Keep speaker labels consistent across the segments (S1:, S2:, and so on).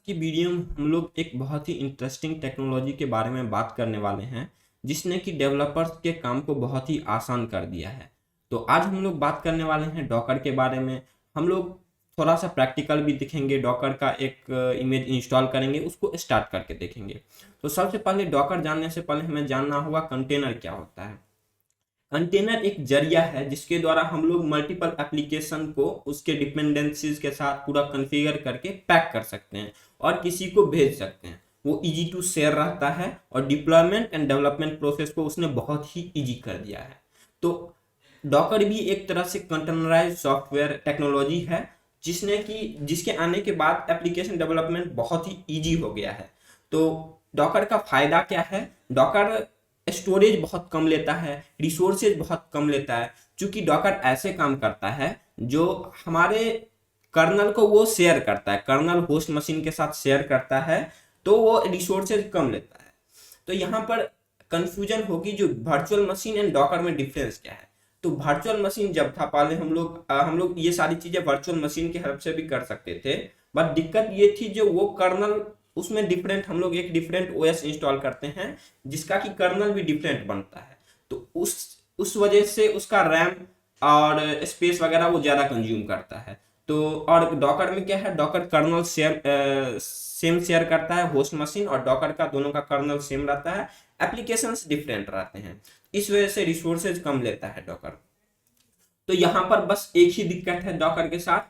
S1: की वीडियो में हम लोग एक बहुत ही इंटरेस्टिंग टेक्नोलॉजी के बारे में बात करने वाले हैं जिसने कि डेवलपर्स के काम को बहुत ही आसान कर दिया है। तो आज हम लोग बात करने वाले हैं डॉकर के बारे में। हम लोग थोड़ा सा प्रैक्टिकल भी दिखेंगे, डॉकर का एक इमेज इंस्टॉल करेंगे, उसको स्टार्ट करके देखेंगे। तो सबसे पहले डॉकर जानने से पहले हमें जानना होगा कंटेनर क्या होता है। कंटेनर एक जरिया है जिसके द्वारा हम लोग मल्टीपल एप्लीकेशन को उसके डिपेंडेंसीज के साथ पूरा कॉन्फ़िगर करके पैक कर सकते हैं और किसी को भेज सकते हैं। वो इजी टू शेयर रहता है और डिप्लॉयमेंट एंड डेवलपमेंट प्रोसेस को उसने बहुत ही इजी कर दिया है। तो डॉकर भी एक तरह से कंटेनराइज सॉफ्टवेयर टेक्नोलॉजी है जिसके आने के बाद एप्लीकेशन डेवलपमेंट बहुत ही इजी हो गया है। तो डॉकर का फायदा क्या है? डॉकर स्टोरेज बहुत कम लेता है, रिसोर्सेज बहुत कम लेता है। चूंकि डॉकर ऐसे काम करता है जो हमारे कर्नल को वो शेयर करता है, कर्नल होस्ट मशीन के साथ शेयर करता है, तो वो रिसोर्सेज कम लेता है। तो यहाँ पर कंफ्यूजन होगी जो वर्चुअल मशीन एंड डॉकर में डिफरेंस क्या है। तो वर्चुअल मशीन जब था पहले हम लोग ये सारी चीजें वर्चुअल मशीन की हेल्प से भी कर सकते थे। बट दिक्कत ये थी जो वो कर्नल उसमें डिफरेंट, हम लोग एक डिफरेंट ओएस इंस्टॉल करते हैं जिसका कि कर्नल भी डिफरेंट बनता है। तो उस वजह से उसका रैम और स्पेस वगैरह वो ज्यादा कंज्यूम करता है। तो और डॉकर में क्या है, डॉकर कर्नल सेम शेयर करता है होस्ट मशीन और डॉकर का, दोनों का कर्नल सेम रहता है, एप्लीकेशंस डिफरेंट रहते हैं, इस वजह से रिसोर्सेज कम लेता है डॉकर। तो यहाँ पर बस एक ही दिक्कत है डॉकर के साथ,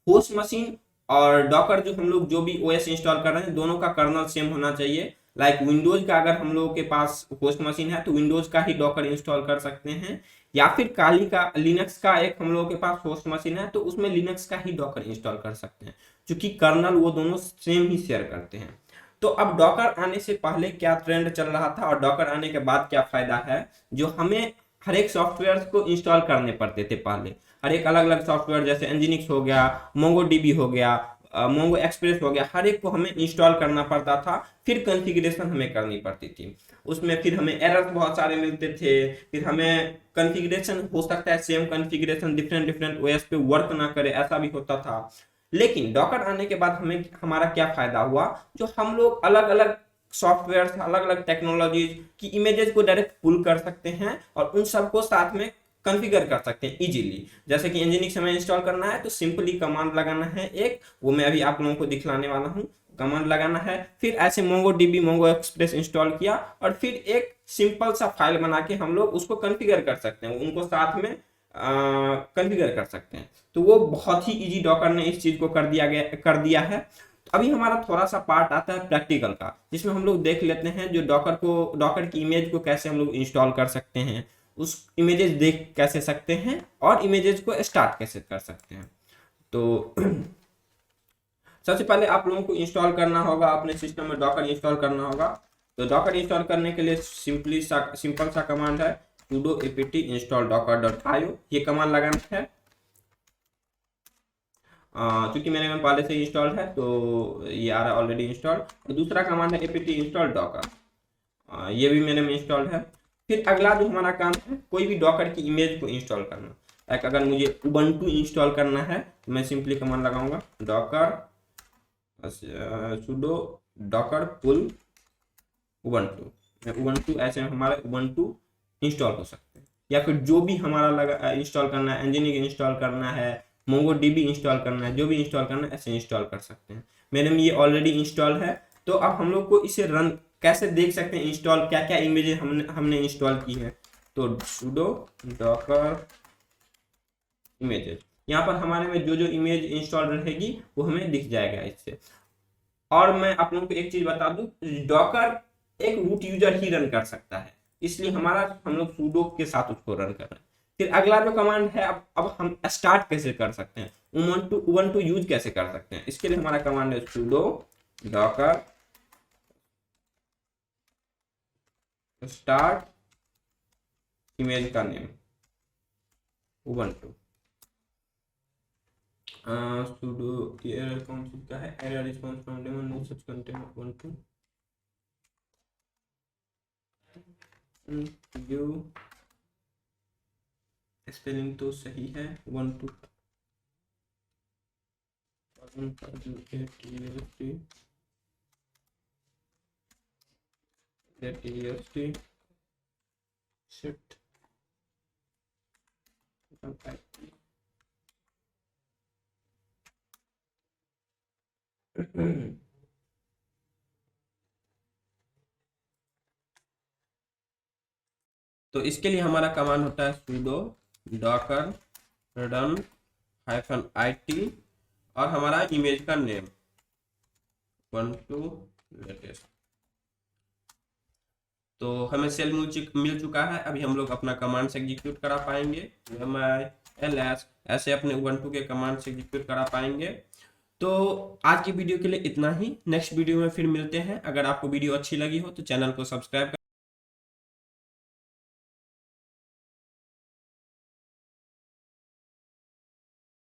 S1: होस्ट मशीन और डॉकर जो हम लोग जो भी ओएस इंस्टॉल कर रहे हैं दोनों का कर्नल सेम होना चाहिए। लाइक विंडोज का अगर हम लोगों के पास होस्ट मशीन है तो विंडोज का ही डॉकर इंस्टॉल कर सकते हैं, या फिर काली का लिनक्स का एक हम लोगों के पास होस्ट मशीन है तो उसमें लिनक्स का ही डॉकर इंस्टॉल कर सकते हैं, क्योंकि कर्नल वो दोनों सेम ही शेयर करते हैं। तो अब डॉकर आने से पहले क्या ट्रेंड चल रहा था और डॉकर आने के बाद क्या फायदा है, जो हमें हर एक सॉफ्टवेयर को इंस्टॉल करने पड़ते थे पहले। हर एक अलग अलग सॉफ्टवेयर जैसे एनजीनिक्स हो गया, मोंगो डीबी हो गया, मोंगो एक्सप्रेस हो गया, हर एक को हमें इंस्टॉल करना पड़ता था, फिर कॉन्फ़िगरेशन हमें करनी पड़ती थी। उसमें फिर हमें एरर्स बहुत सारे मिलते थे, फिर हमें कॉन्फ़िगरेशन हो सकता है same configuration different different OS पे वर्क ना करे, ऐसा भी होता था। लेकिन डॉकर आने के बाद हमें हमारा क्या फायदा हुआ, जो हम लोग अलग अलग सॉफ्टवेयर, अलग अलग टेक्नोलॉजीज की इमेजेस को डायरेक्ट पुल कर सकते हैं और उन सबको साथ में कॉन्फ़िगर कर सकते हैं इजीली। जैसे कि इंजीनिक्स हमें इंस्टॉल करना है तो सिंपली कमांड लगाना है एक, वो मैं अभी आप लोगों को दिखलाने वाला हूँ। कमांड लगाना है, फिर ऐसे Mongo dB Mongo express install किया और फिर एक सिंपल सा फाइल बना के हम लोग उसको कॉन्फ़िगर कर सकते हैं, उनको साथ में कॉन्फ़िगर कर सकते हैं। तो वो बहुत ही इजी डॉकर ने इस चीज को कर दिया है। तो अभी हमारा थोड़ा सा पार्ट आता है प्रैक्टिकल का, जिसमें हम लोग देख लेते हैं जो डॉकर की इमेज को कैसे हम लोग इंस्टॉल कर सकते हैं, उस इमेजेस देख कैसे सकते हैं और इमेजेस को स्टार्ट कैसे कर सकते हैं। तो सबसे पहले आप लोगों को इंस्टॉल करना होगा, अपने सिस्टम में डॉकर इंस्टॉल करना होगा। तो डॉकर इंस्टॉल करने के लिए सिंपल सा कमांड है sudo apt install docker.io, ये कमांड लगाना है। चूंकि मेरे में पहले से इंस्टॉल है तो ये आ रहा है ऑलरेडी इंस्टॉल। और दूसरा कमांड है apt install docker, ये भी मेरे में इंस्टॉल है। फिर अगला जो हमारा काम है, कोई भी डॉकर की इमेज को इंस्टॉल करना। लाइक अगर मुझे उबंटू इंस्टॉल करना है तो मैं सिंपली कमांड लगाऊंगा Docker sudo docker pull Ubuntu. Ubuntu ऐसे हमारे उबंटू इंस्टॉल हो सकते हैं, या फिर जो भी हमारा लगा इंस्टॉल करना है, एनजीनिक इंस्टॉल करना है, मोंगो डीबी इंस्टॉल करना है, जो भी इंस्टॉल करना है ऐसे इंस्टॉल कर सकते हैं। मेरे में ये ऑलरेडी इंस्टॉल है। तो अब हम लोग को इसे रन कैसे देख सकते हैं, इंस्टॉल क्या क्या इमेजेस हमने इंस्टॉल की है। तो sudo docker इमेजेस, यहाँ पर हमारे में जो जो इमेज इंस्टॉल रहेगी वो हमें दिख जाएगा इससे। और मैं आप लोगों को एक चीज बता दूं, डॉकर एक रूट यूजर ही रन कर सकता है, इसलिए हम लोग sudo के साथ उसको रन कर रहे हैं। फिर अगला जो कमांड है, अब हम स्टार्ट कैसे कर सकते हैं, उबंटू यूज कैसे कर सकते हैं, इसके लिए हमारा कमांड है sudo docker स्टार्ट इमेज का नेम उबंटू। sudo एरर कौन सी का है, error response from daemon no such content Ubuntu जो स्पेलिंग तो सही है, उबंटू latest shift तो इसके लिए हमारा कमांड होता है sudo docker run -it और हमारा इमेज का नेम ubuntu latest। तो हमें सेल मिल चुका है। अभी हम लोग अपना कमांड से एग्जीक्यूट करा पाएंगे, ls ऐसे अपने ubuntu के कमांड से एग्जीक्यूट करा पाएंगे। तो आज की वीडियो के लिए इतना ही। नेक्स्ट वीडियो में फिर मिलते हैं। अगर आपको वीडियो अच्छी लगी हो तो चैनल को सब्सक्राइब